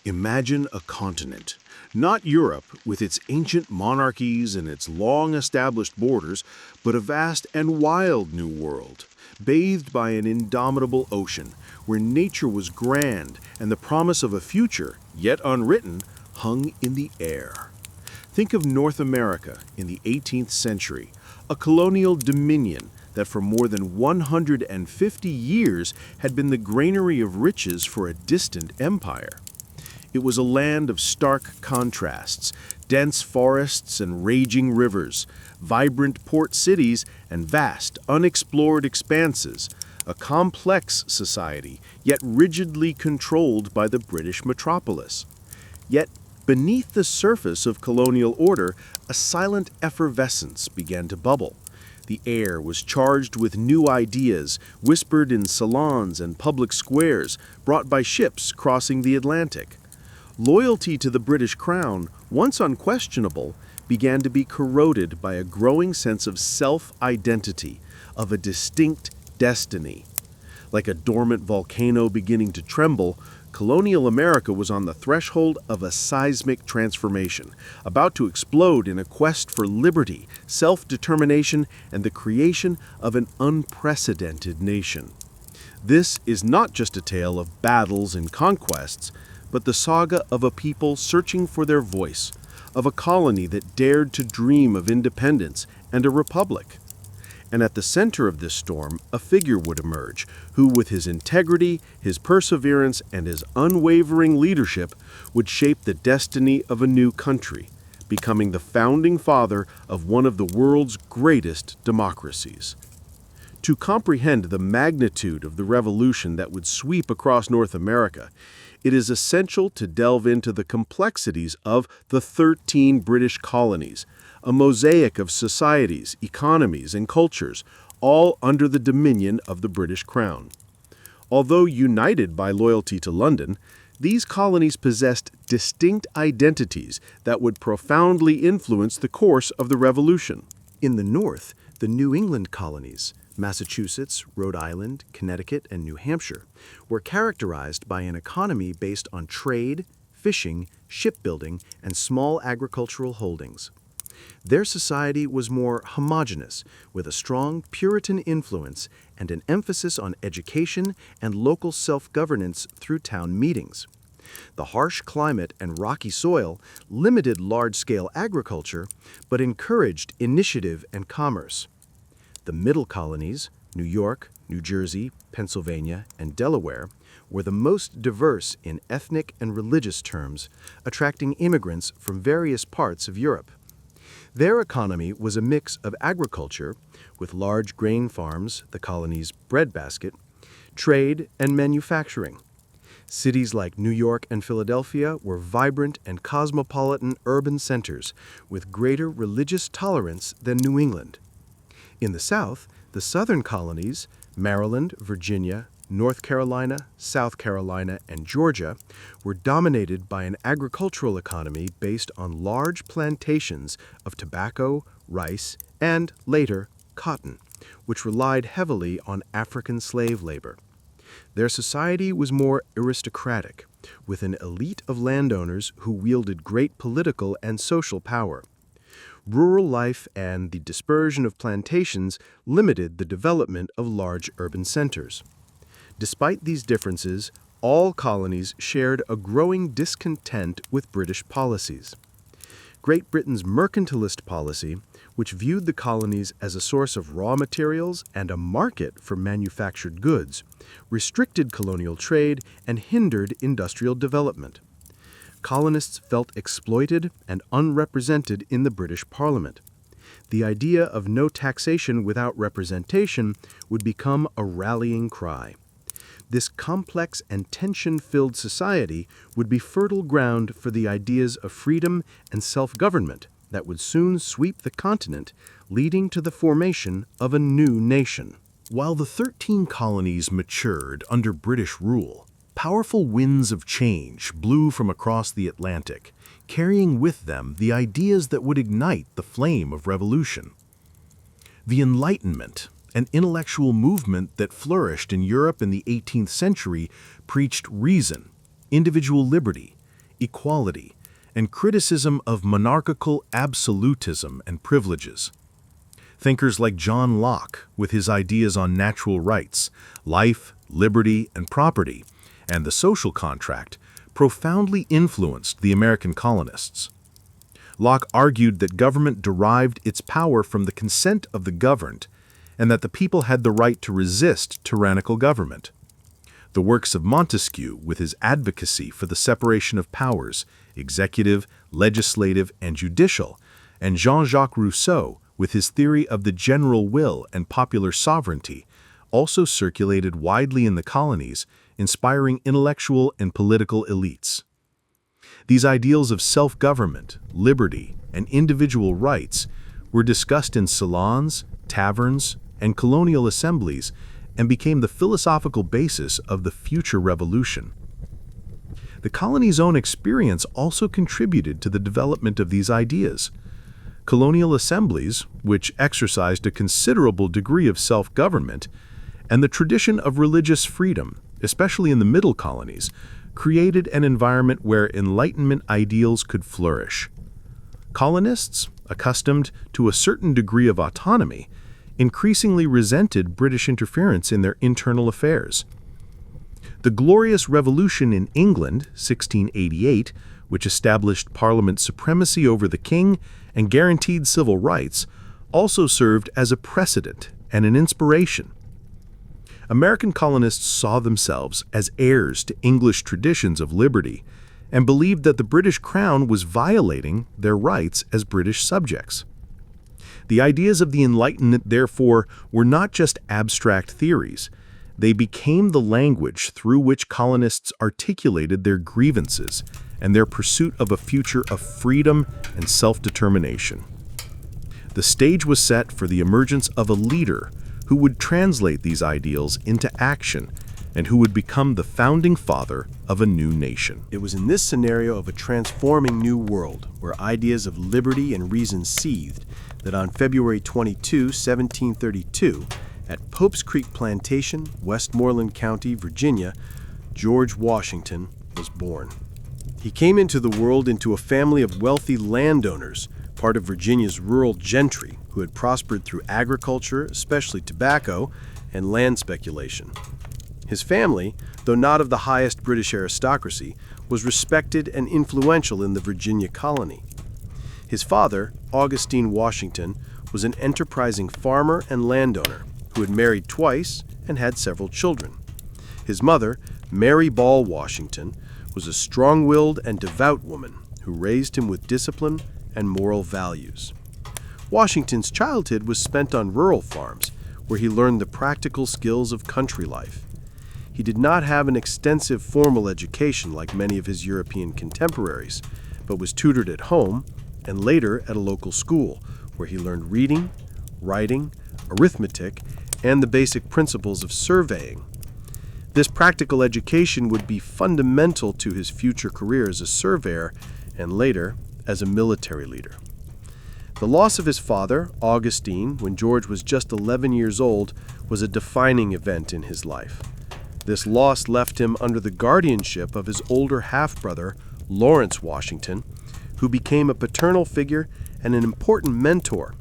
Imagine a continent, not Europe with its ancient monarchies and its long-established borders, but a vast and wild new world, bathed by an indomitable ocean, where nature was grand and the promise of a future, yet unwritten, hung in the air. Think of North America in the 18th century, a colonial dominion that for more than 150 years had been the granary of riches for a distant empire. It was a land of stark contrasts, dense forests and raging rivers, vibrant port cities and vast, unexplored expanses, a complex society, yet rigidly controlled by the British metropolis. Yet, beneath the surface of colonial order, a silent effervescence began to bubble. The air was charged with new ideas, whispered in salons and public squares, brought by ships crossing the Atlantic. Loyalty to the British crown, once unquestionable, began to be corroded by a growing sense of self-identity, of a distinct destiny. Like a dormant volcano beginning to tremble, colonial America was on the threshold of a seismic transformation, about to explode in a quest for liberty, self-determination, and the creation of an unprecedented nation. This is not just a tale of battles and conquests, but the saga of a people searching for their voice, of a colony that dared to dream of independence and a republic. And at the center of this storm, a figure would emerge, who with his integrity, his perseverance, and his unwavering leadership would shape the destiny of a new country, becoming the founding father of one of the world's greatest democracies. To comprehend the magnitude of the revolution that would sweep across North America, it is essential to delve into the complexities of the 13 British colonies, a mosaic of societies, economies, and cultures, all under the dominion of the British Crown. Although united by loyalty to London, these colonies possessed distinct identities that would profoundly influence the course of the Revolution. In the North, the New England colonies, Massachusetts, Rhode Island, Connecticut, and New Hampshire, were characterized by an economy based on trade, fishing, shipbuilding, and small agricultural holdings. Their society was more homogeneous, with a strong Puritan influence and an emphasis on education and local self-governance through town meetings. The harsh climate and rocky soil limited large-scale agriculture, but encouraged initiative and commerce. The middle colonies, New York, New Jersey, Pennsylvania, and Delaware, were the most diverse in ethnic and religious terms, attracting immigrants from various parts of Europe. Their economy was a mix of agriculture, with large grain farms, the colony's breadbasket, trade, and manufacturing. Cities like New York and Philadelphia were vibrant and cosmopolitan urban centers with greater religious tolerance than New England. In the South, the southern colonies, Maryland, Virginia, North Carolina, South Carolina, and Georgia, were dominated by an agricultural economy based on large plantations of tobacco, rice, and, later, cotton, which relied heavily on African slave labor. Their society was more aristocratic, with an elite of landowners who wielded great political and social power. Rural life and the dispersion of plantations limited the development of large urban centers. Despite these differences, all colonies shared a growing discontent with British policies. Great Britain's mercantilist policy, which viewed the colonies as a source of raw materials and a market for manufactured goods, restricted colonial trade and hindered industrial development. Colonists felt exploited and unrepresented in the British Parliament. The idea of no taxation without representation would become a rallying cry. This complex and tension-filled society would be fertile ground for the ideas of freedom and self-government that would soon sweep the continent, leading to the formation of a new nation. While the 13 colonies matured under British rule, powerful winds of change blew from across the Atlantic, carrying with them the ideas that would ignite the flame of revolution. The Enlightenment, an intellectual movement that flourished in Europe in the 18th century, preached reason, individual liberty, equality, and criticism of monarchical absolutism and privileges. Thinkers like John Locke, with his ideas on natural rights, life, liberty, and property, and the social contract, profoundly influenced the American colonists. Locke argued that government derived its power from the consent of the governed, and that the people had the right to resist tyrannical government. The works of Montesquieu, with his advocacy for the separation of powers, executive, legislative, and judicial, and Jean-Jacques Rousseau, with his theory of the general will and popular sovereignty, also circulated widely in the colonies, inspiring intellectual and political elites. These ideals of self-government, liberty, and individual rights were discussed in salons, taverns, and colonial assemblies and became the philosophical basis of the future revolution. The colony's own experience also contributed to the development of these ideas. Colonial assemblies, which exercised a considerable degree of self-government, and the tradition of religious freedom, especially in the middle colonies, created an environment where Enlightenment ideals could flourish. Colonists, accustomed to a certain degree of autonomy, increasingly resented British interference in their internal affairs. The Glorious Revolution in England, 1688, which established Parliament supremacy over the king and guaranteed civil rights, also served as a precedent and an inspiration. American colonists saw themselves as heirs to English traditions of liberty and believed that the British Crown was violating their rights as British subjects. The ideas of the Enlightenment, therefore, were not just abstract theories. They became the language through which colonists articulated their grievances and their pursuit of a future of freedom and self-determination. The stage was set for the emergence of a leader who would translate these ideals into action and who would become the founding father of a new nation. It was in this scenario of a transforming new world, where ideas of liberty and reason seethed, that on February 22, 1732, at Pope's Creek Plantation, Westmoreland County, Virginia, George Washington was born. He came into the world into a family of wealthy landowners, part of Virginia's rural gentry, who had prospered through agriculture, especially tobacco, and land speculation. His family, though not of the highest British aristocracy, was respected and influential in the Virginia colony. His father, Augustine Washington, was an enterprising farmer and landowner who had married twice and had several children. His mother, Mary Ball Washington, was a strong-willed and devout woman who raised him with discipline and moral values. Washington's childhood was spent on rural farms, where he learned the practical skills of country life. He did not have an extensive formal education like many of his European contemporaries, but was tutored at home and later at a local school, where he learned reading, writing, arithmetic, and the basic principles of surveying. This practical education would be fundamental to his future career as a surveyor and later as a military leader. The loss of his father, Augustine, when George was just 11 years old, was a defining event in his life. This loss left him under the guardianship of his older half-brother, Lawrence Washington, who became a paternal figure and an important mentor.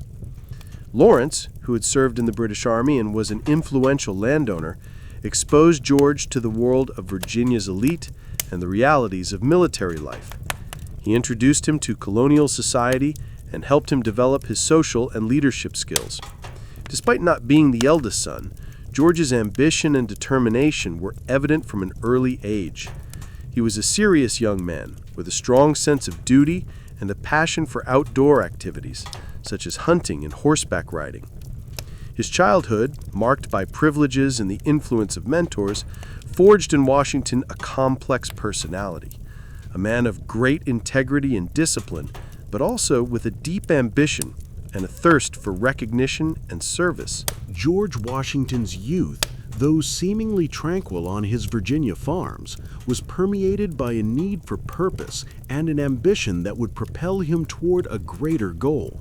Lawrence, who had served in the British Army and was an influential landowner, exposed George to the world of Virginia's elite and the realities of military life. He introduced him to colonial society and helped him develop his social and leadership skills. Despite not being the eldest son, George's ambition and determination were evident from an early age. He was a serious young man with a strong sense of duty and a passion for outdoor activities, such as hunting and horseback riding. His childhood, marked by privileges and the influence of mentors, forged in Washington a complex personality, a man of great integrity and discipline, but also with a deep ambition and a thirst for recognition and service. George Washington's youth, though seemingly tranquil on his Virginia farms, was permeated by a need for purpose and an ambition that would propel him toward a greater goal.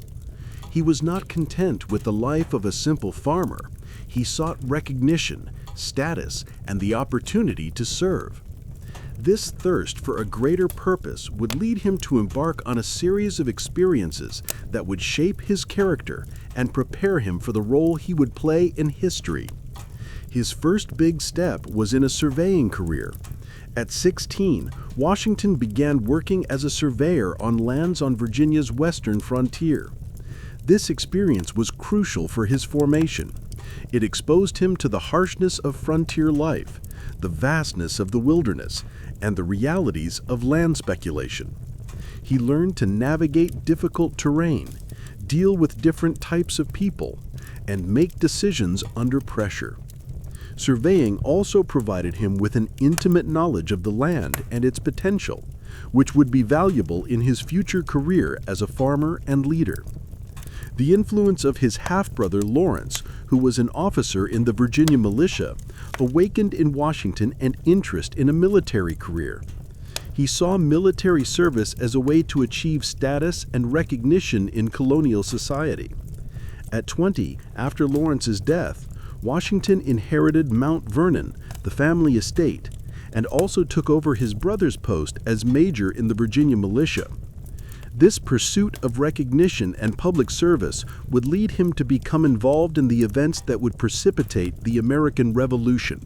He was not content with the life of a simple farmer. He sought recognition, status, and the opportunity to serve. This thirst for a greater purpose would lead him to embark on a series of experiences that would shape his character and prepare him for the role he would play in history. His first big step was in a surveying career. At 16, Washington began working as a surveyor on lands on Virginia's western frontier. This experience was crucial for his formation. It exposed him to the harshness of frontier life, the vastness of the wilderness, and the realities of land speculation. He learned to navigate difficult terrain, deal with different types of people, and make decisions under pressure. Surveying also provided him with an intimate knowledge of the land and its potential, which would be valuable in his future career as a farmer and leader. The influence of his half-brother Lawrence, who was an officer in the Virginia militia, awakened in Washington an interest in a military career. He saw military service as a way to achieve status and recognition in colonial society. At 20, after Lawrence's death, Washington inherited Mount Vernon, the family estate, and also took over his brother's post as major in the Virginia militia. This pursuit of recognition and public service would lead him to become involved in the events that would precipitate the American Revolution.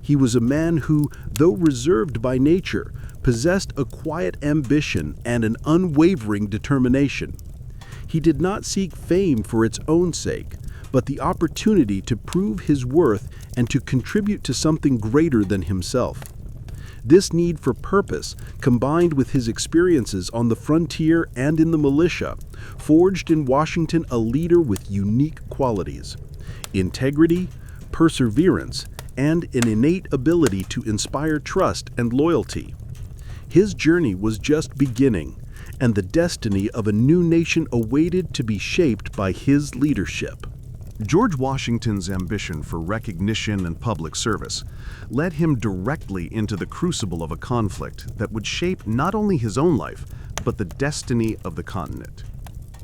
He was a man who, though reserved by nature, possessed a quiet ambition and an unwavering determination. He did not seek fame for its own sake, but the opportunity to prove his worth and to contribute to something greater than himself. This need for purpose, combined with his experiences on the frontier and in the militia, forged in Washington a leader with unique qualities: integrity, perseverance, and an innate ability to inspire trust and loyalty. His journey was just beginning, and the destiny of a new nation awaited to be shaped by his leadership. George Washington's ambition for recognition and public service led him directly into the crucible of a conflict that would shape not only his own life, but the destiny of the continent.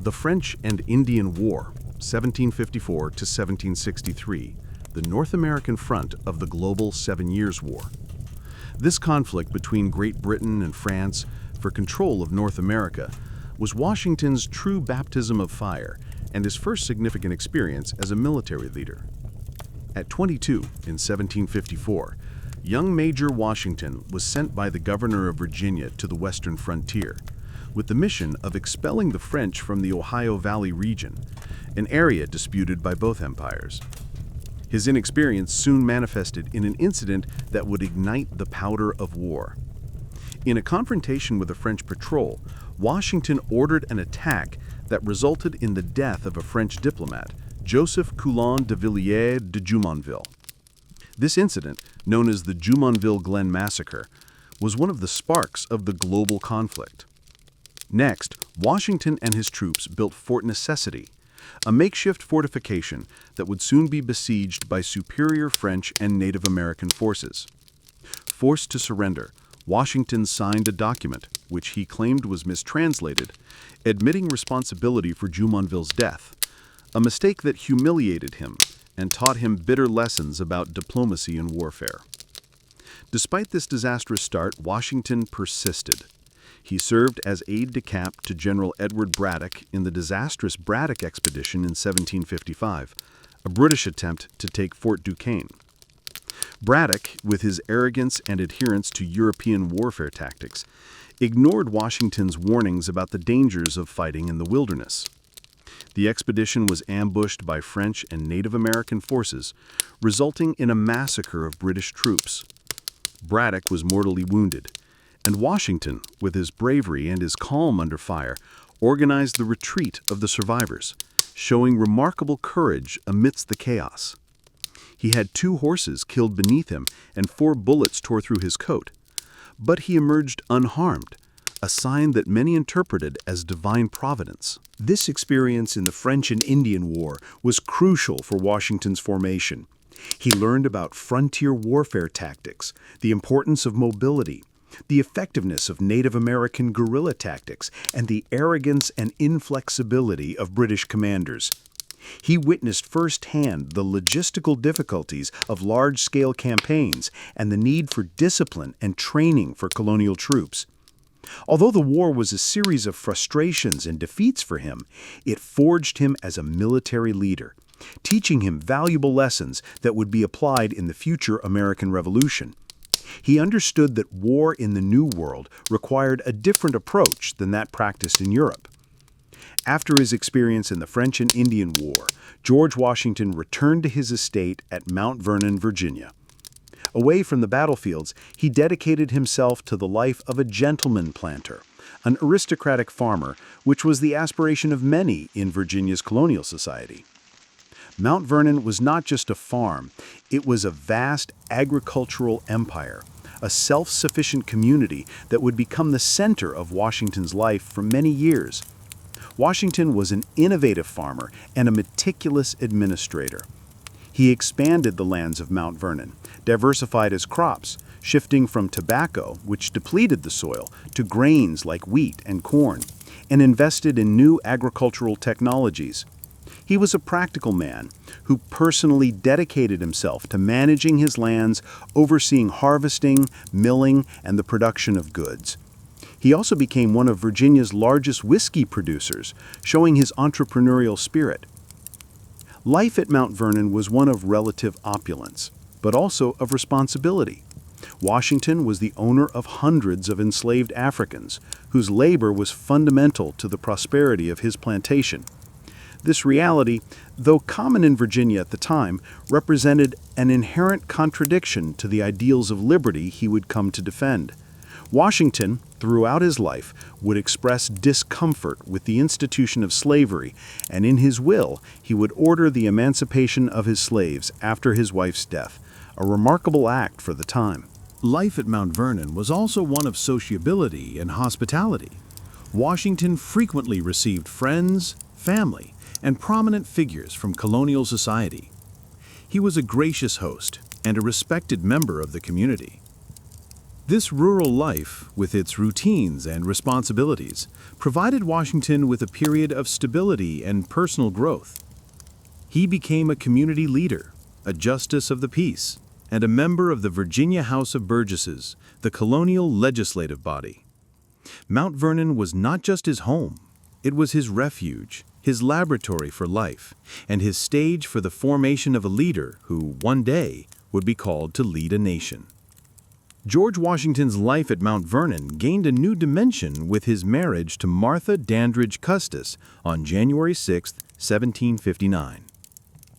The French and Indian War, 1754 to 1763, the North American front of the global 7 Years' War. This conflict between Great Britain and France for control of North America was Washington's true baptism of fire and his first significant experience as a military leader. At 22, in 1754, young Major Washington was sent by the governor of Virginia to the western frontier, with the mission of expelling the French from the Ohio Valley region, an area disputed by both empires. His inexperience soon manifested in an incident that would ignite the powder of war. In a confrontation with a French patrol, Washington ordered an attack that resulted in the death of a French diplomat, Joseph Coulon de Villiers de Jumonville. This incident, known as the Jumonville Glen Massacre, was one of the sparks of the global conflict. Next, Washington and his troops built Fort Necessity, a makeshift fortification that would soon be besieged by superior French and Native American forces. Forced to surrender, Washington signed a document, which he claimed was mistranslated, admitting responsibility for Jumonville's death, a mistake that humiliated him and taught him bitter lessons about diplomacy and warfare. Despite this disastrous start, Washington persisted. He served as aide-de-camp to General Edward Braddock in the disastrous Braddock Expedition in 1755, a British attempt to take Fort Duquesne. Braddock, with his arrogance and adherence to European warfare tactics, ignored Washington's warnings about the dangers of fighting in the wilderness. The expedition was ambushed by French and Native American forces, resulting in a massacre of British troops. Braddock was mortally wounded, and Washington, with his bravery and his calm under fire, organized the retreat of the survivors, showing remarkable courage amidst the chaos. He had 2 horses killed beneath him, and 4 bullets tore through his coat. But he emerged unharmed, a sign that many interpreted as divine providence. This experience in the French and Indian War was crucial for Washington's formation. He learned about frontier warfare tactics, the importance of mobility, the effectiveness of Native American guerrilla tactics, and the arrogance and inflexibility of British commanders. He witnessed firsthand the logistical difficulties of large-scale campaigns and the need for discipline and training for colonial troops. Although the war was a series of frustrations and defeats for him, it forged him as a military leader, teaching him valuable lessons that would be applied in the future American Revolution. He understood that war in the New World required a different approach than that practiced in Europe. After his experience in the French and Indian War, George Washington returned to his estate at Mount Vernon, Virginia. Away from the battlefields, he dedicated himself to the life of a gentleman planter, an aristocratic farmer, which was the aspiration of many in Virginia's colonial society. Mount Vernon was not just a farm, it was a vast agricultural empire, a self-sufficient community that would become the center of Washington's life for many years. Washington was an innovative farmer and a meticulous administrator. He expanded the lands of Mount Vernon, diversified his crops, shifting from tobacco, which depleted the soil, to grains like wheat and corn, and invested in new agricultural technologies. He was a practical man who personally dedicated himself to managing his lands, overseeing harvesting, milling, and the production of goods. He also became one of Virginia's largest whiskey producers, showing his entrepreneurial spirit. Life at Mount Vernon was one of relative opulence, but also of responsibility. Washington was the owner of hundreds of enslaved Africans, whose labor was fundamental to the prosperity of his plantation. This reality, though common in Virginia at the time, represented an inherent contradiction to the ideals of liberty he would come to defend. Washington, throughout his life, would express discomfort with the institution of slavery, and in his will, he would order the emancipation of his slaves after his wife's death, a remarkable act for the time. Life at Mount Vernon was also one of sociability and hospitality. Washington frequently received friends, family, and prominent figures from colonial society. He was a gracious host and a respected member of the community. This rural life, with its routines and responsibilities, provided Washington with a period of stability and personal growth. He became a community leader, a justice of the peace, and a member of the Virginia House of Burgesses, the colonial legislative body. Mount Vernon was not just his home, it was his refuge, his laboratory for life, and his stage for the formation of a leader who, one day, would be called to lead a nation. George Washington's life at Mount Vernon gained a new dimension with his marriage to Martha Dandridge Custis on January 6, 1759.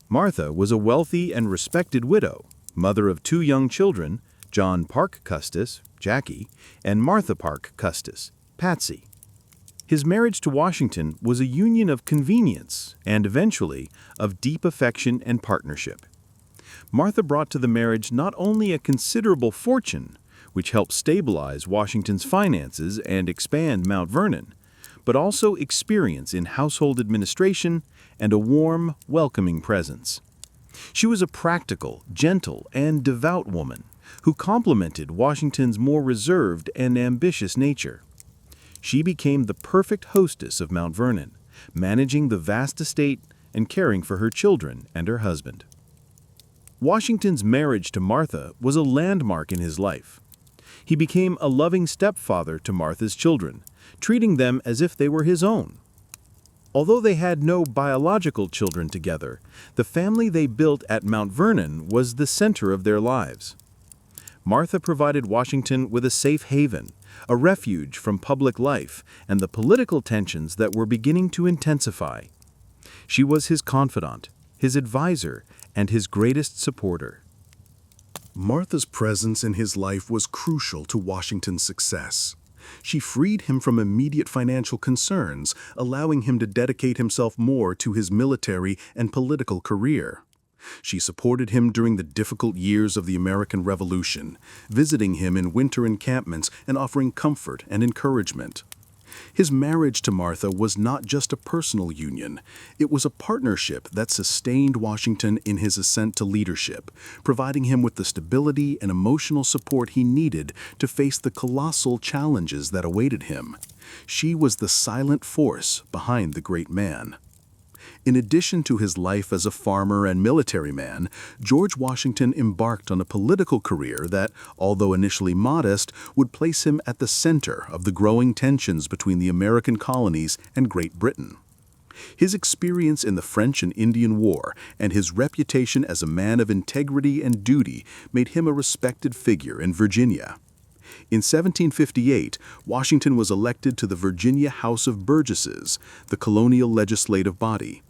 Martha was a wealthy and respected widow, mother of two young children, John Parke Custis, Jackie, and Martha Parke Custis, Patsy. His marriage to Washington was a union of convenience and, eventually, of deep affection and partnership. Martha brought to the marriage not only a considerable fortune, which helped stabilize Washington's finances and expand Mount Vernon, but also experience in household administration and a warm, welcoming presence. She was a practical, gentle, and devout woman who complemented Washington's more reserved and ambitious nature. She became the perfect hostess of Mount Vernon, managing the vast estate and caring for her children and her husband. Washington's marriage to Martha was a landmark in his life. He became a loving stepfather to Martha's children, treating them as if they were his own. Although they had no biological children together, the family they built at Mount Vernon was the center of their lives. Martha provided Washington with a safe haven, a refuge from public life and the political tensions that were beginning to intensify. She was his confidant, his advisor, and his greatest supporter. Martha's presence in his life was crucial to Washington's success. She freed him from immediate financial concerns, allowing him to dedicate himself more to his military and political career. She supported him during the difficult years of the American Revolution, visiting him in winter encampments and offering comfort and encouragement. His marriage to Martha was not just a personal union. It was a partnership that sustained Washington in his ascent to leadership, providing him with the stability and emotional support he needed to face the colossal challenges that awaited him. She was the silent force behind the great man. In addition to his life as a farmer and military man, George Washington embarked on a political career that, although initially modest, would place him at the center of the growing tensions between the American colonies and Great Britain. His experience in the French and Indian War and his reputation as a man of integrity and duty made him a respected figure in Virginia. In 1758, Washington was elected to the Virginia House of Burgesses, the colonial legislative body.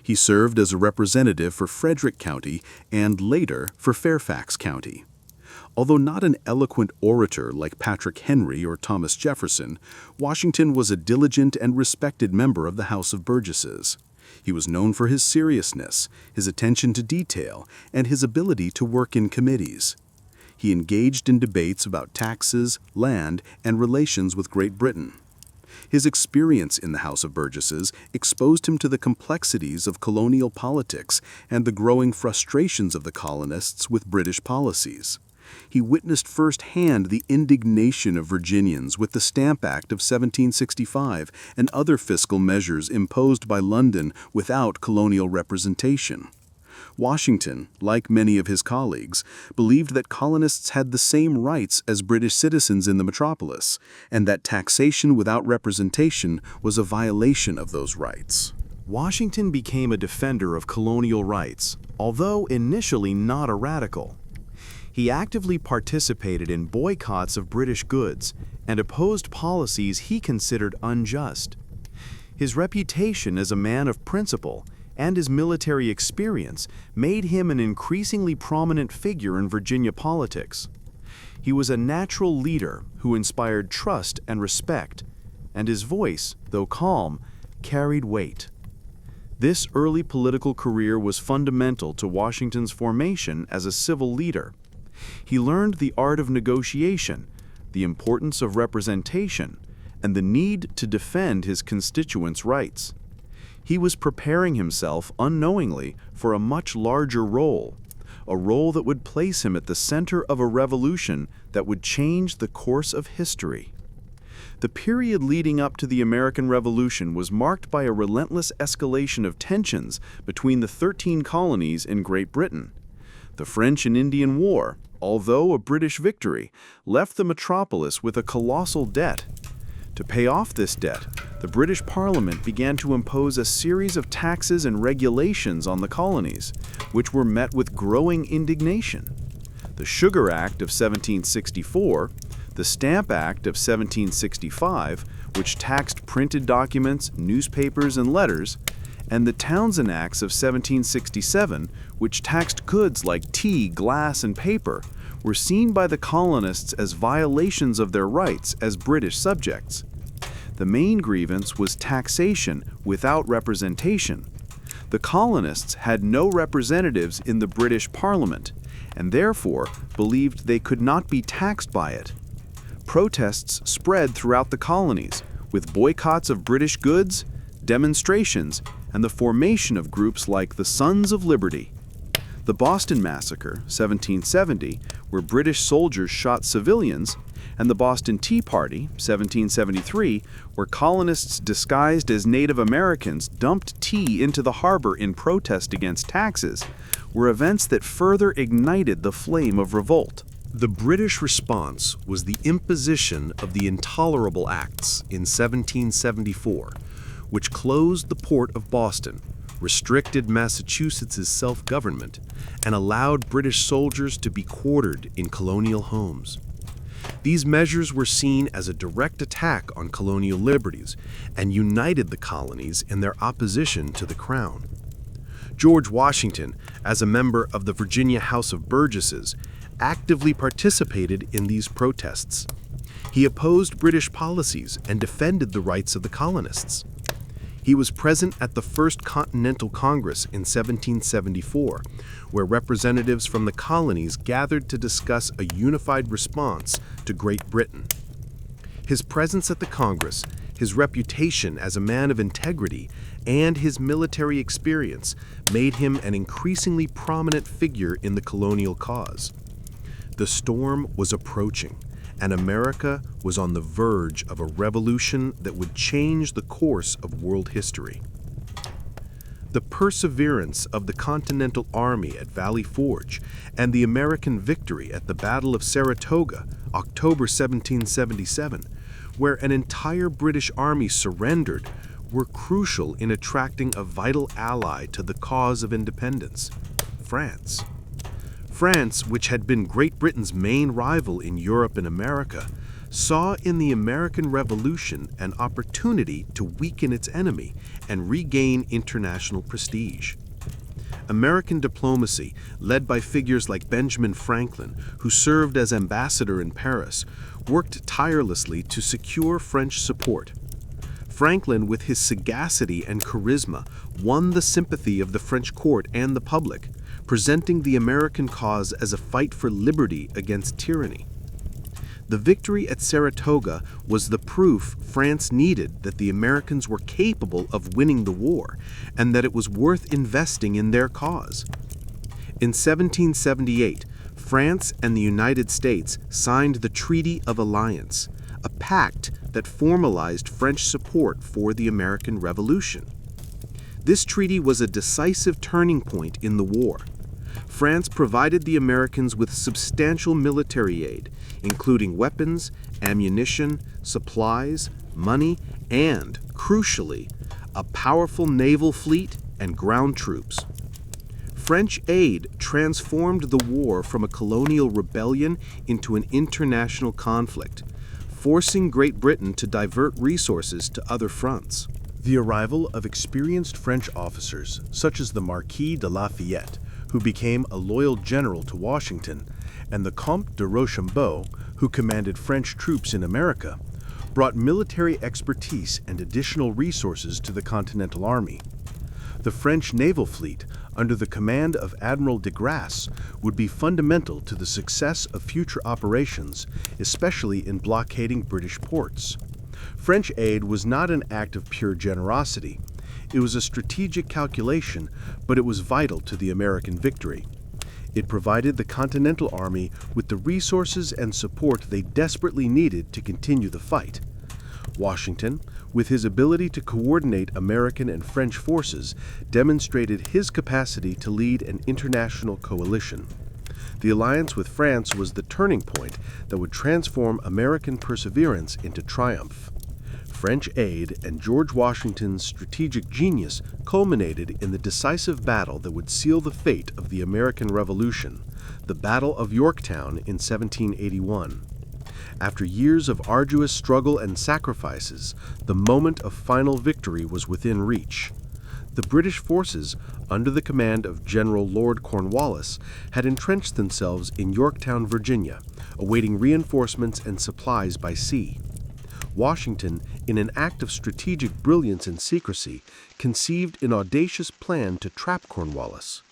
He served as a representative for Frederick County and later for Fairfax County. Although not an eloquent orator like Patrick Henry or Thomas Jefferson, Washington was a diligent and respected member of the House of Burgesses. He was known for his seriousness, his attention to detail, and his ability to work in committees. He engaged in debates about taxes, land, and relations with Great Britain. His experience in the House of Burgesses exposed him to the complexities of colonial politics and the growing frustrations of the colonists with British policies. He witnessed firsthand the indignation of Virginians with the Stamp Act of 1765 and other fiscal measures imposed by London without colonial representation. Washington, like many of his colleagues, believed that colonists had the same rights as British citizens in the metropolis, and that taxation without representation was a violation of those rights. Washington became a defender of colonial rights, although initially not a radical. He actively participated in boycotts of British goods and opposed policies he considered unjust. His reputation as a man of principle and his military experience made him an increasingly prominent figure in Virginia politics. He was a natural leader who inspired trust and respect, and his voice, though calm, carried weight. This early political career was fundamental to Washington's formation as a civil leader. He learned the art of negotiation, the importance of representation, and the need to defend his constituents' rights. He was preparing himself unknowingly for a much larger role, a role that would place him at the center of a revolution that would change the course of history. The period leading up to the American Revolution was marked by a relentless escalation of tensions between the 13 colonies in Great Britain. The French and Indian War, although a British victory, left the metropolis with a colossal debt. To pay off this debt, the British Parliament began to impose a series of taxes and regulations on the colonies, which were met with growing indignation. The Sugar Act of 1764, the Stamp Act of 1765, which taxed printed documents, newspapers, and letters, and the Townshend Acts of 1767, which taxed goods like tea, glass, and paper, were seen by the colonists as violations of their rights as British subjects. The main grievance was taxation without representation. The colonists had no representatives in the British Parliament, and therefore believed they could not be taxed by it. Protests spread throughout the colonies, with boycotts of British goods, demonstrations, and the formation of groups like the Sons of Liberty. The Boston Massacre, 1770, where British soldiers shot civilians, and the Boston Tea Party, 1773, where colonists disguised as Native Americans dumped tea into the harbor in protest against taxes, were events that further ignited the flame of revolt. The British response was the imposition of the Intolerable Acts in 1774, which closed the port of Boston, restricted Massachusetts' self-government, and allowed British soldiers to be quartered in colonial homes. These measures were seen as a direct attack on colonial liberties and united the colonies in their opposition to the Crown. George Washington, as a member of the Virginia House of Burgesses, actively participated in these protests. He opposed British policies and defended the rights of the colonists. He was present at the First Continental Congress in 1774, where representatives from the colonies gathered to discuss a unified response to Great Britain. His presence at the Congress, his reputation as a man of integrity, and his military experience made him an increasingly prominent figure in the colonial cause. The storm was approaching, and America was on the verge of a revolution that would change the course of world history. The perseverance of the Continental Army at Valley Forge and the American victory at the Battle of Saratoga, October 1777, where an entire British army surrendered, were crucial in attracting a vital ally to the cause of independence, France. France, which had been Great Britain's main rival in Europe and America, saw in the American Revolution an opportunity to weaken its enemy and regain international prestige. American diplomacy, led by figures like Benjamin Franklin, who served as ambassador in Paris, worked tirelessly to secure French support. Franklin, with his sagacity and charisma, won the sympathy of the French court and the public, presenting the American cause as a fight for liberty against tyranny. The victory at Saratoga was the proof France needed that the Americans were capable of winning the war and that it was worth investing in their cause. In 1778, France and the United States signed the Treaty of Alliance, a pact that formalized French support for the American Revolution. This treaty was a decisive turning point in the war. France provided the Americans with substantial military aid, including weapons, ammunition, supplies, money, and, crucially, a powerful naval fleet and ground troops. French aid transformed the war from a colonial rebellion into an international conflict, forcing Great Britain to divert resources to other fronts. The arrival of experienced French officers, such as the Marquis de Lafayette, who became a loyal general to Washington, and the Comte de Rochambeau, who commanded French troops in America, brought military expertise and additional resources to the Continental Army. The French naval fleet, under the command of Admiral de Grasse, would be fundamental to the success of future operations, especially in blockading British ports. French aid was not an act of pure generosity. It was a strategic calculation, but it was vital to the American victory. It provided the Continental Army with the resources and support they desperately needed to continue the fight. Washington, with his ability to coordinate American and French forces, demonstrated his capacity to lead an international coalition. The alliance with France was the turning point that would transform American perseverance into triumph. French aid and George Washington's strategic genius culminated in the decisive battle that would seal the fate of the American Revolution, the Battle of Yorktown in 1781. After years of arduous struggle and sacrifices, the moment of final victory was within reach. The British forces, under the command of General Lord Cornwallis, had entrenched themselves in Yorktown, Virginia, awaiting reinforcements and supplies by sea. Washington, in an act of strategic brilliance and secrecy, conceived an audacious plan to trap Cornwallis.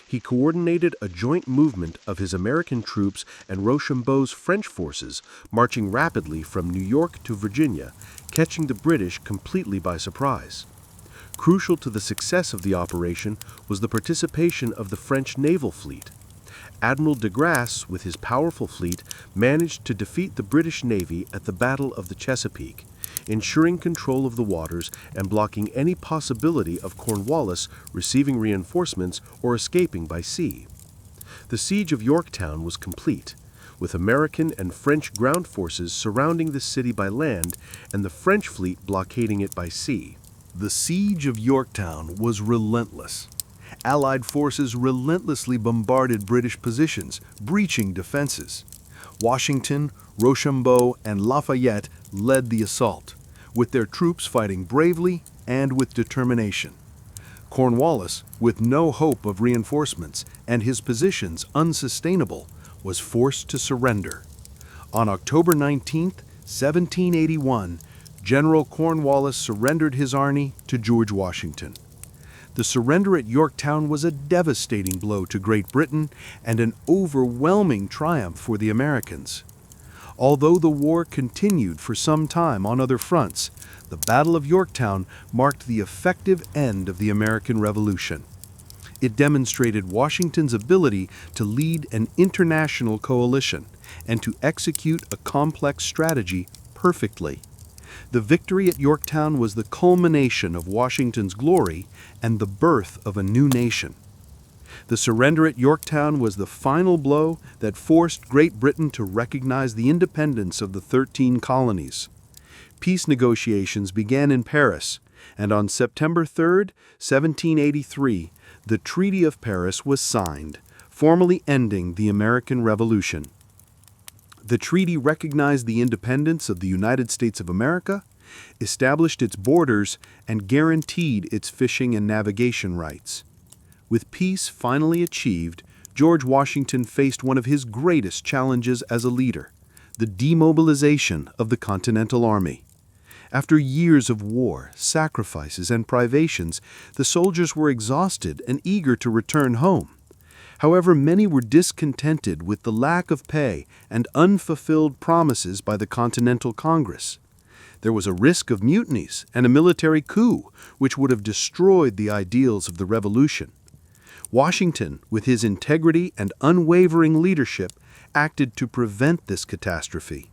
He coordinated a joint movement of his American troops and Rochambeau's French forces, marching rapidly from New York to Virginia, catching the British completely by surprise. Crucial to the success of the operation was the participation of the French naval fleet. Admiral de Grasse, with his powerful fleet, managed to defeat the British Navy at the Battle of the Chesapeake, ensuring control of the waters and blocking any possibility of Cornwallis receiving reinforcements or escaping by sea. The siege of Yorktown was complete, with American and French ground forces surrounding the city by land and the French fleet blockading it by sea. The siege of Yorktown was relentless. Allied forces relentlessly bombarded British positions, breaching defenses. Washington, Rochambeau, and Lafayette led the assault, with their troops fighting bravely and with determination. Cornwallis, with no hope of reinforcements and his positions unsustainable, was forced to surrender. On October 19, 1781, General Cornwallis surrendered his army to George Washington. The surrender at Yorktown was a devastating blow to Great Britain and an overwhelming triumph for the Americans. Although the war continued for some time on other fronts, the Battle of Yorktown marked the effective end of the American Revolution. It demonstrated Washington's ability to lead an international coalition and to execute a complex strategy perfectly. The victory at Yorktown was the culmination of Washington's glory and the birth of a new nation. The surrender at Yorktown was the final blow that forced Great Britain to recognize the independence of the 13 colonies. Peace negotiations began in Paris, and on September 3, 1783, the Treaty of Paris was signed, formally ending the American Revolution. The treaty recognized the independence of the United States of America, established its borders, and guaranteed its fishing and navigation rights. With peace finally achieved, George Washington faced one of his greatest challenges as a leader, the demobilization of the Continental Army. After years of war, sacrifices, and privations, the soldiers were exhausted and eager to return home. However, many were discontented with the lack of pay and unfulfilled promises by the Continental Congress. There was a risk of mutinies and a military coup, which would have destroyed the ideals of the Revolution. Washington, with his integrity and unwavering leadership, acted to prevent this catastrophe.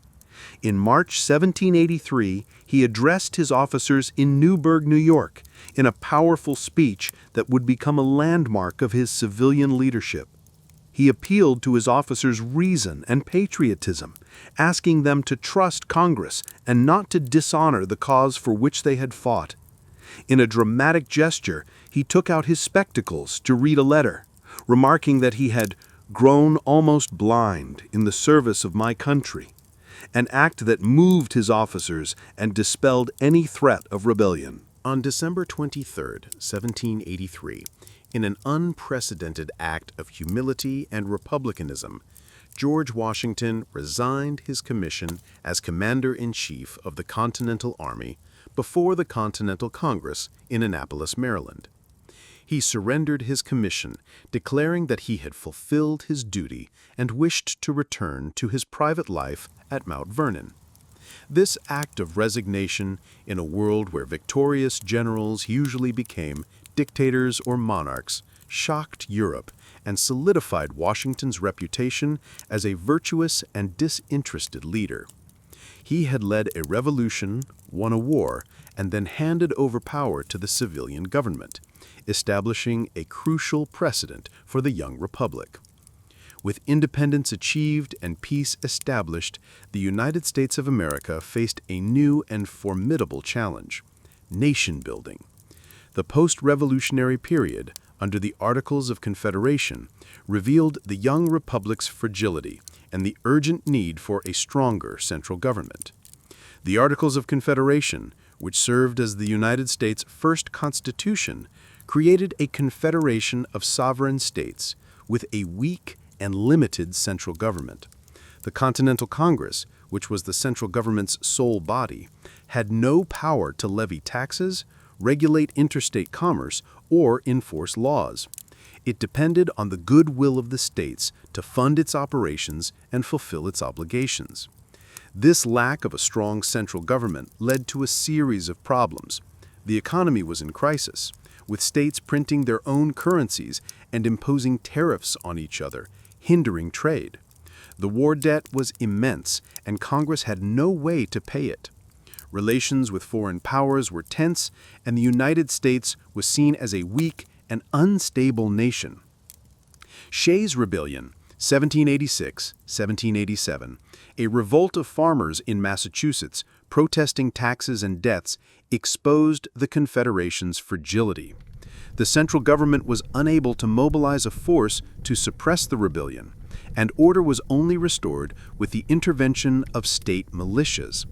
In March 1783, he addressed his officers in Newburgh, New York, in a powerful speech that would become a landmark of his civilian leadership. He appealed to his officers' reason and patriotism, asking them to trust Congress and not to dishonor the cause for which they had fought. In a dramatic gesture, he took out his spectacles to read a letter, remarking that he had grown almost blind in the service of my country, an act that moved his officers and dispelled any threat of rebellion. On December 23, 1783, in an unprecedented act of humility and republicanism, George Washington resigned his commission as Commander-in-Chief of the Continental Army before the Continental Congress in Annapolis, Maryland. He surrendered his commission, declaring that he had fulfilled his duty and wished to return to his private life at Mount Vernon. This act of resignation, in a world where victorious generals usually became dictators or monarchs, shocked Europe and solidified Washington's reputation as a virtuous and disinterested leader. He had led a revolution, won a war, and then handed over power to the civilian government, establishing a crucial precedent for the young republic. With independence achieved and peace established, the United States of America faced a new and formidable challenge: nation building. The post-revolutionary period, under the Articles of Confederation, revealed the young republic's fragility and the urgent need for a stronger central government. The Articles of Confederation, which served as the United States' first constitution, created a confederation of sovereign states with a weak and limited central government. The Continental Congress, which was the central government's sole body, had no power to levy taxes, regulate interstate commerce, or enforce laws. It depended on the goodwill of the states to fund its operations and fulfill its obligations. This lack of a strong central government led to a series of problems. The economy was in crisis, with states printing their own currencies and imposing tariffs on each other, hindering trade. The war debt was immense, and Congress had no way to pay it. Relations with foreign powers were tense, and the United States was seen as a weak and unstable nation. Shays' Rebellion, 1786-1787, a revolt of farmers in Massachusetts protesting taxes and debts, exposed the Confederation's fragility. The central government was unable to mobilize a force to suppress the rebellion, and order was only restored with the intervention of state militias.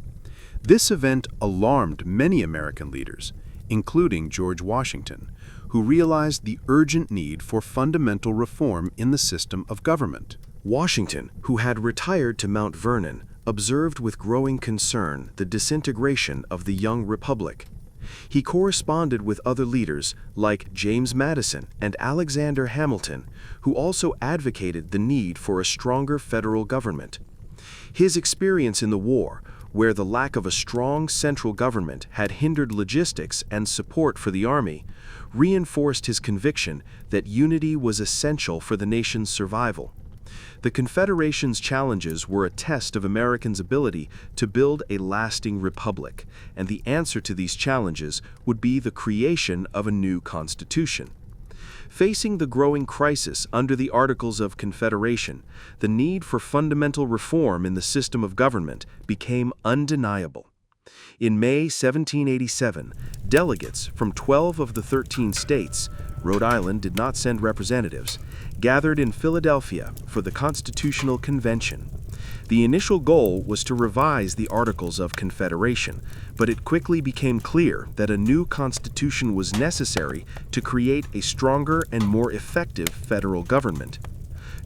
This event alarmed many American leaders, including George Washington, who realized the urgent need for fundamental reform in the system of government. Washington, who had retired to Mount Vernon, observed with growing concern the disintegration of the young republic. He corresponded with other leaders like James Madison and Alexander Hamilton, who also advocated the need for a stronger federal government. His experience in the war, where the lack of a strong central government had hindered logistics and support for the army, reinforced his conviction that unity was essential for the nation's survival. The Confederation's challenges were a test of Americans' ability to build a lasting republic, and the answer to these challenges would be the creation of a new constitution. Facing the growing crisis under the Articles of Confederation, the need for fundamental reform in the system of government became undeniable. In May 1787, delegates from 12 of the 13 states, Rhode Island did not send representatives, gathered in Philadelphia for the Constitutional Convention. The initial goal was to revise the Articles of Confederation, but it quickly became clear that a new constitution was necessary to create a stronger and more effective federal government.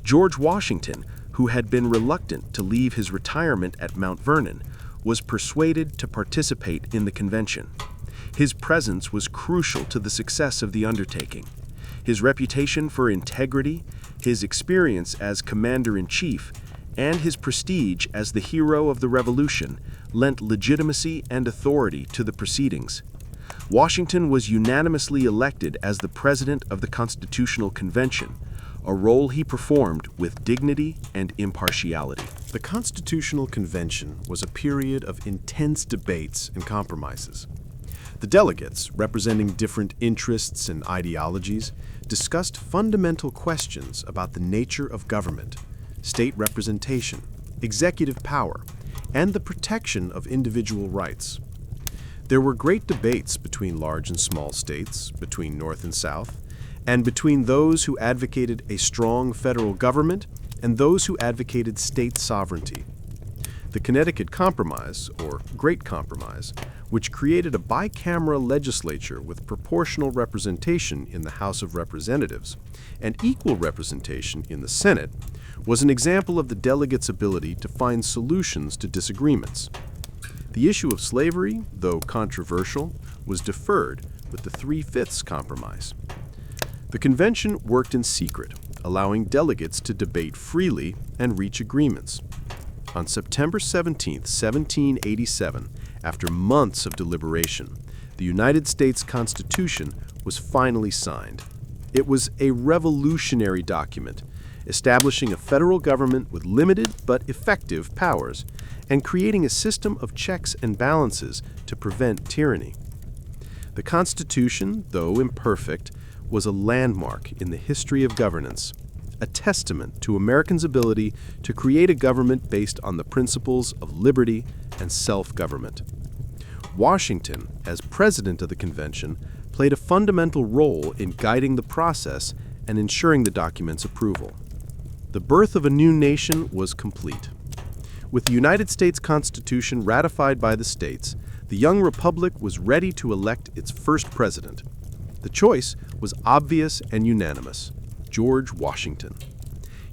George Washington, who had been reluctant to leave his retirement at Mount Vernon, was persuaded to participate in the convention. His presence was crucial to the success of the undertaking. His reputation for integrity, his experience as commander-in-chief, and his prestige as the hero of the Revolution lent legitimacy and authority to the proceedings. Washington was unanimously elected as the President of the Constitutional Convention, a role he performed with dignity and impartiality. The Constitutional Convention was a period of intense debates and compromises. The delegates, representing different interests and ideologies, discussed fundamental questions about the nature of government, state representation, executive power, and the protection of individual rights. There were great debates between large and small states, between North and South, and between those who advocated a strong federal government and those who advocated state sovereignty. The Connecticut Compromise, or Great Compromise, which created a bicameral legislature with proportional representation in the House of Representatives and equal representation in the Senate, was an example of the delegates' ability to find solutions to disagreements. The issue of slavery, though controversial, was deferred with the 3/5 compromise. The convention worked in secret, allowing delegates to debate freely and reach agreements. On September 17, 1787, after months of deliberation, the United States Constitution was finally signed. It was a revolutionary document, establishing a federal government with limited but effective powers and creating a system of checks and balances to prevent tyranny. The Constitution, though imperfect, was a landmark in the history of governance, a testament to Americans' ability to create a government based on the principles of liberty and self-government. Washington, as president of the convention, played a fundamental role in guiding the process and ensuring the document's approval. The birth of a new nation was complete. With the United States Constitution ratified by the states, the young republic was ready to elect its first president. The choice was obvious and unanimous: George Washington.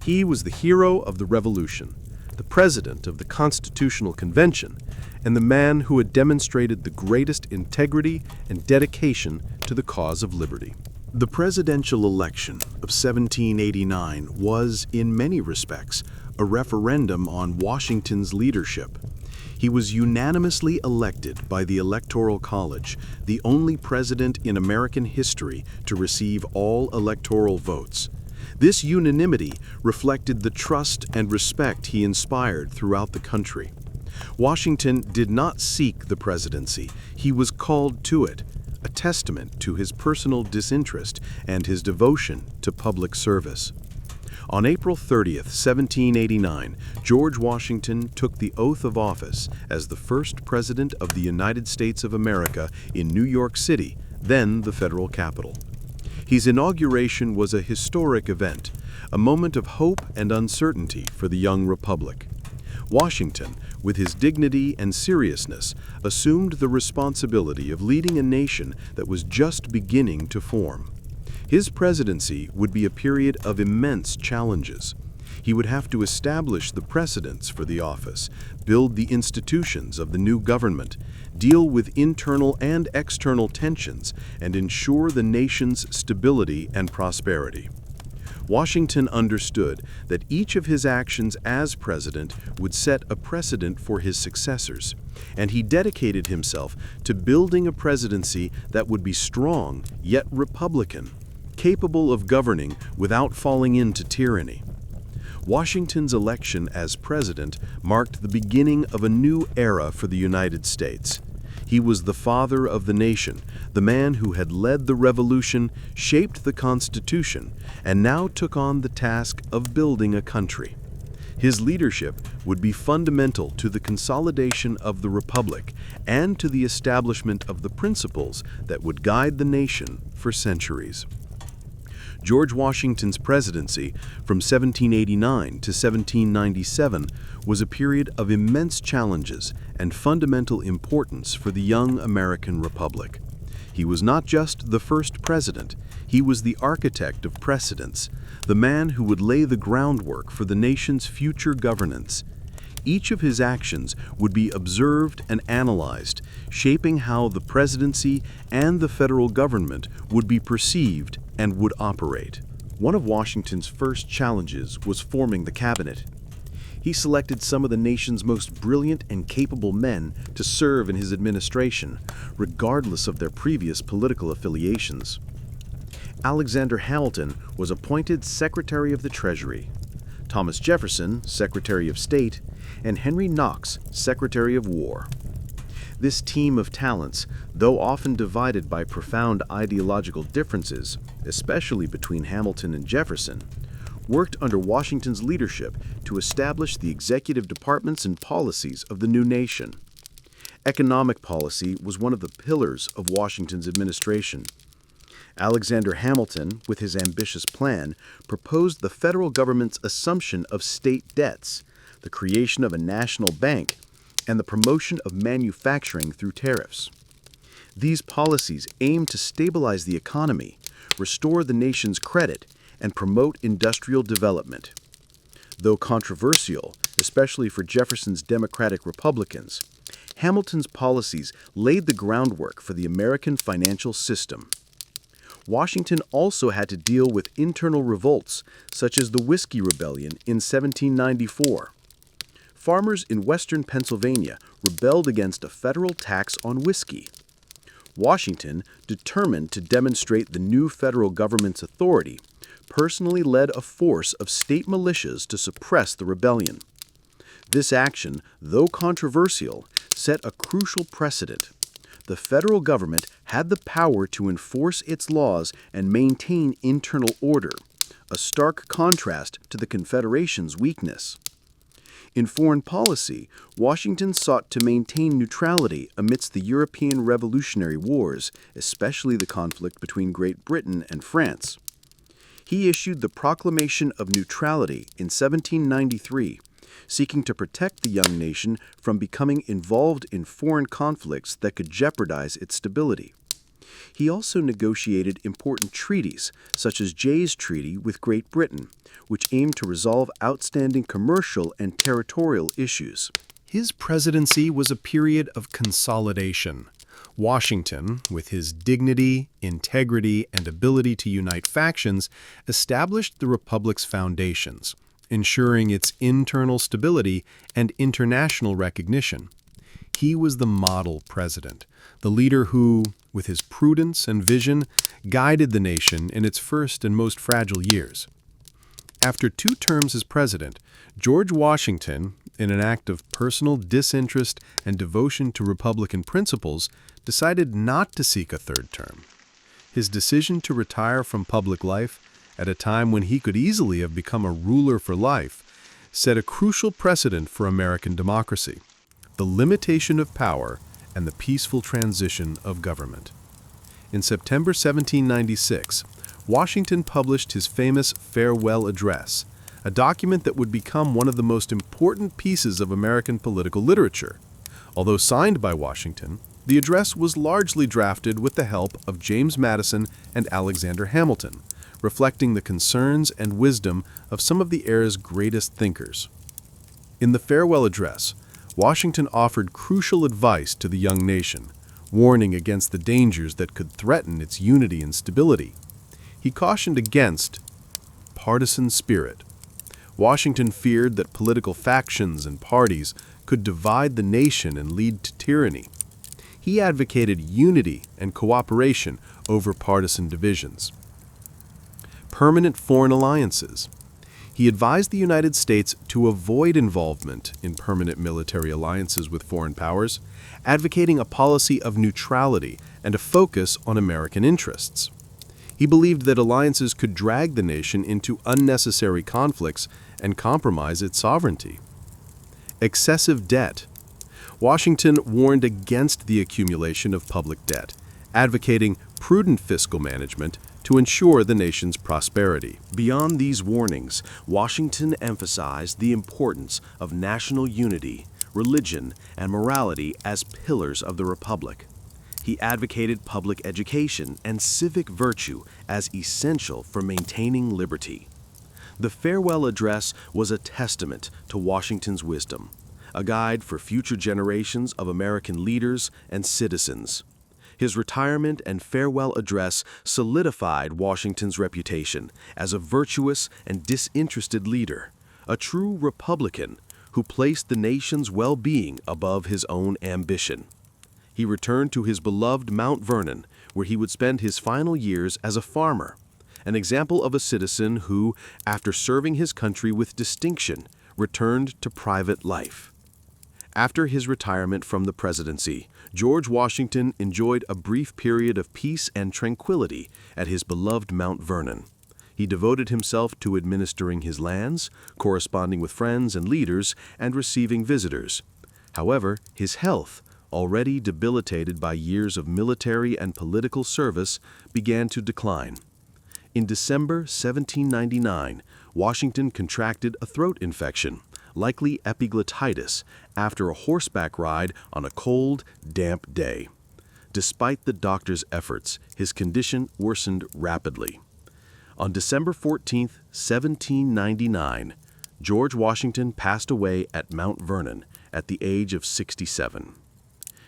He was the hero of the Revolution, the president of the Constitutional Convention, and the man who had demonstrated the greatest integrity and dedication to the cause of liberty. The presidential election of 1789 was, in many respects, a referendum on Washington's leadership. He was unanimously elected by the Electoral College, the only president in American history to receive all electoral votes. This unanimity reflected the trust and respect he inspired throughout the country. Washington did not seek the presidency, he was called to it, a testament to his personal disinterest and his devotion to public service. On April 30th, 1789, George Washington took the oath of office as the first president of the United States of America in New York City, then the federal capital. His inauguration was a historic event, a moment of hope and uncertainty for the young republic. Washington, with his dignity and seriousness, assumed the responsibility of leading a nation that was just beginning to form. His presidency would be a period of immense challenges. He would have to establish the precedents for the office, build the institutions of the new government, deal with internal and external tensions, and ensure the nation's stability and prosperity. Washington understood that each of his actions as president would set a precedent for his successors, and he dedicated himself to building a presidency that would be strong yet republican, capable of governing without falling into tyranny. Washington's election as president marked the beginning of a new era for the United States. He was the father of the nation, the man who had led the revolution, shaped the Constitution, and now took on the task of building a country. His leadership would be fundamental to the consolidation of the republic and to the establishment of the principles that would guide the nation for centuries. George Washington's presidency from 1789 to 1797 was a period of immense challenges and fundamental importance for the young American republic. He was not just the first president, he was the architect of precedents, the man who would lay the groundwork for the nation's future governance. Each of his actions would be observed and analyzed, shaping how the presidency and the federal government would be perceived and would operate. One of Washington's first challenges was forming the cabinet. He selected some of the nation's most brilliant and capable men to serve in his administration, regardless of their previous political affiliations. Alexander Hamilton was appointed Secretary of the Treasury, Thomas Jefferson, Secretary of State, and Henry Knox, Secretary of War. This team of talents, though often divided by profound ideological differences, especially between Hamilton and Jefferson, worked under Washington's leadership to establish the executive departments and policies of the new nation. Economic policy was one of the pillars of Washington's administration. Alexander Hamilton, with his ambitious plan, proposed the federal government's assumption of state debts, the creation of a national bank, and the promotion of manufacturing through tariffs. These policies aimed to stabilize the economy, restore the nation's credit, and promote industrial development. Though controversial, especially for Jefferson's Democratic Republicans, Hamilton's policies laid the groundwork for the American financial system. Washington also had to deal with internal revolts, such as the Whiskey Rebellion in 1794. Farmers in western Pennsylvania rebelled against a federal tax on whiskey. Washington, determined to demonstrate the new federal government's authority, personally led a force of state militias to suppress the rebellion. This action, though controversial, set a crucial precedent. The federal government had the power to enforce its laws and maintain internal order, a stark contrast to the Confederation's weakness. In foreign policy, Washington sought to maintain neutrality amidst the European Revolutionary Wars, especially the conflict between Great Britain and France. He issued the Proclamation of Neutrality in 1793, seeking to protect the young nation from becoming involved in foreign conflicts that could jeopardize its stability. He also negotiated important treaties, such as Jay's Treaty with Great Britain, which aimed to resolve outstanding commercial and territorial issues. His presidency was a period of consolidation. Washington, with his dignity, integrity, and ability to unite factions, established the republic's foundations, ensuring its internal stability and international recognition. He was the model president, the leader who, with his prudence and vision, guided the nation in its first and most fragile years. After 2 terms as president, George Washington, in an act of personal disinterest and devotion to Republican principles, decided not to seek a 3rd term. His decision to retire from public life at a time when he could easily have become a ruler for life set a crucial precedent for American democracy: the limitation of power and the peaceful transition of government. In September 1796, Washington published his famous Farewell Address, a document that would become one of the most important pieces of American political literature. Although signed by Washington, the address was largely drafted with the help of James Madison and Alexander Hamilton, reflecting the concerns and wisdom of some of the era's greatest thinkers. In the Farewell Address, Washington offered crucial advice to the young nation, warning against the dangers that could threaten its unity and stability. He cautioned against partisan spirit. Washington feared that political factions and parties could divide the nation and lead to tyranny. He advocated unity and cooperation over partisan divisions. Permanent foreign alliances. He advised the United States to avoid involvement in permanent military alliances with foreign powers, advocating a policy of neutrality and a focus on American interests. He believed that alliances could drag the nation into unnecessary conflicts and compromise its sovereignty. Excessive debt. Washington warned against the accumulation of public debt, advocating prudent fiscal management to ensure the nation's prosperity. Beyond these warnings, Washington emphasized the importance of national unity, religion, and morality as pillars of the republic. He advocated public education and civic virtue as essential for maintaining liberty. The farewell address was a testament to Washington's wisdom, a guide for future generations of American leaders and citizens. His retirement and farewell address solidified Washington's reputation as a virtuous and disinterested leader, a true Republican who placed the nation's well-being above his own ambition. He returned to his beloved Mount Vernon, where he would spend his final years as a farmer, an example of a citizen who, after serving his country with distinction, returned to private life. After his retirement from the presidency, George Washington enjoyed a brief period of peace and tranquility at his beloved Mount Vernon. He devoted himself to administering his lands, corresponding with friends and leaders, and receiving visitors. However, his health, already debilitated by years of military and political service, began to decline. In December 1799, Washington contracted a throat infection, likely epiglottitis, after a horseback ride on a cold, damp day. Despite the doctor's efforts, his condition worsened rapidly. On December 14, 1799, George Washington passed away at Mount Vernon at the age of 67.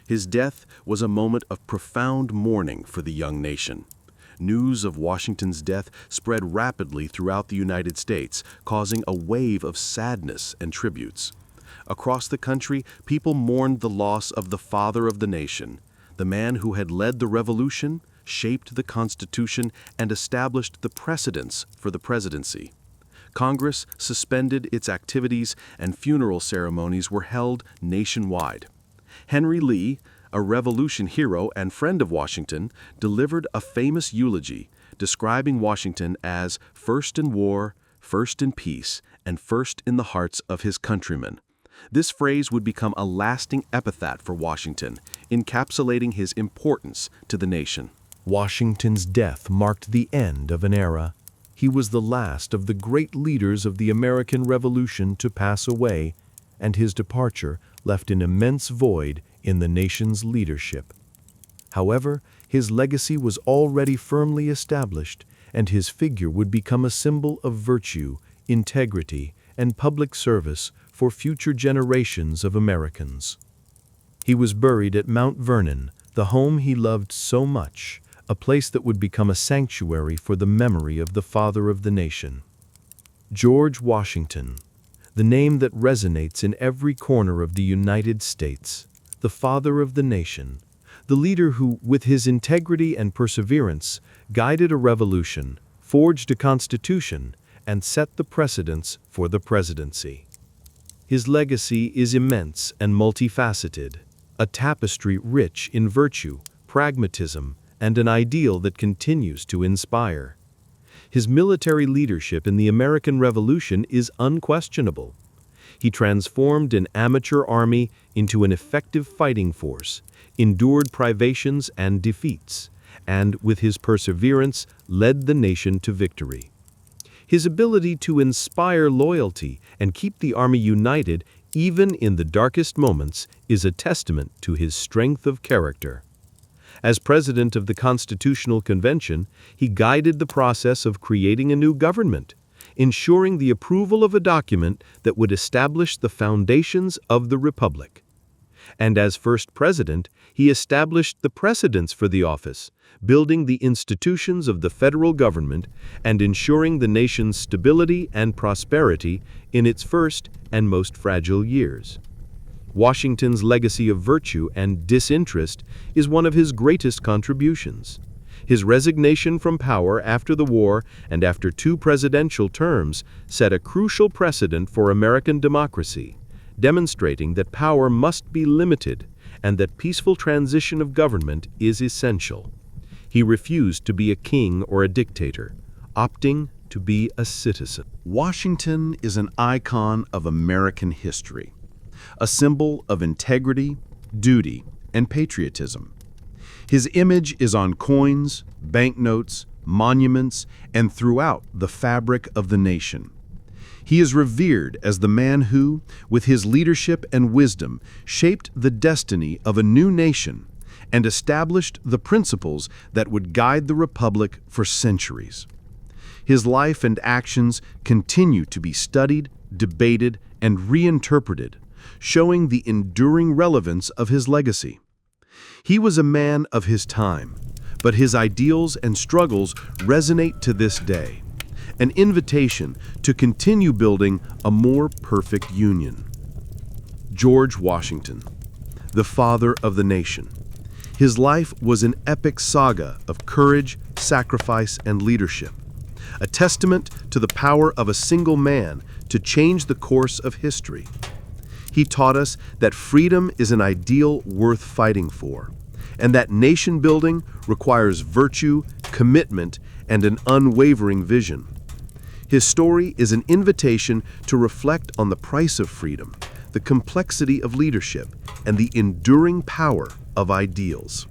His death was a moment of profound mourning for the young nation. News of Washington's death spread rapidly throughout the United States, causing a wave of sadness and tributes. Across the country, people mourned the loss of the father of the nation, the man who had led the revolution, shaped the Constitution, and established the precedents for the presidency. Congress suspended its activities, and funeral ceremonies were held nationwide. Henry Lee, a Revolution hero and friend of Washington, delivered a famous eulogy describing Washington as first in war, first in peace, and first in the hearts of his countrymen. This phrase would become a lasting epithet for Washington, encapsulating his importance to the nation. Washington's death marked the end of an era. He was the last of the great leaders of the American Revolution to pass away, and his departure left an immense void in the nation's leadership. However, his legacy was already firmly established, and his figure would become a symbol of virtue, integrity, and public service for future generations of Americans. He was buried at Mount Vernon, the home he loved so much, a place that would become a sanctuary for the memory of the father of the nation. George Washington, the name that resonates in every corner of the United States, the father of the nation, the leader who, with his integrity and perseverance, guided a revolution, forged a constitution, and set the precedents for the presidency. His legacy is immense and multifaceted, a tapestry rich in virtue, pragmatism, and an ideal that continues to inspire. His military leadership in the American Revolution is unquestionable. He transformed an amateur army into an effective fighting force, endured privations and defeats, and, with his perseverance, led the nation to victory. His ability to inspire loyalty and keep the army united, even in the darkest moments, is a testament to his strength of character. As president of the Constitutional Convention, he guided the process of creating a new government, ensuring the approval of a document that would establish the foundations of the Republic. And as first president, he established the precedents for the office, building the institutions of the federal government and ensuring the nation's stability and prosperity in its first and most fragile years. Washington's legacy of virtue and disinterest is one of his greatest contributions. His resignation from power after the war and after 2 presidential terms set a crucial precedent for American democracy, demonstrating that power must be limited and that peaceful transition of government is essential. He refused to be a king or a dictator, opting to be a citizen. Washington is an icon of American history, a symbol of integrity, duty, and patriotism. His image is on coins, banknotes, monuments, and throughout the fabric of the nation. He is revered as the man who, with his leadership and wisdom, shaped the destiny of a new nation and established the principles that would guide the Republic for centuries. His life and actions continue to be studied, debated, and reinterpreted, showing the enduring relevance of his legacy. He was a man of his time, but his ideals and struggles resonate to this day, an invitation to continue building a more perfect union. George Washington, the father of the nation. His life was an epic saga of courage, sacrifice, and leadership, a testament to the power of a single man to change the course of history. He taught us that freedom is an ideal worth fighting for, and that nation building requires virtue, commitment, and an unwavering vision. His story is an invitation to reflect on the price of freedom, the complexity of leadership, and the enduring power of ideals.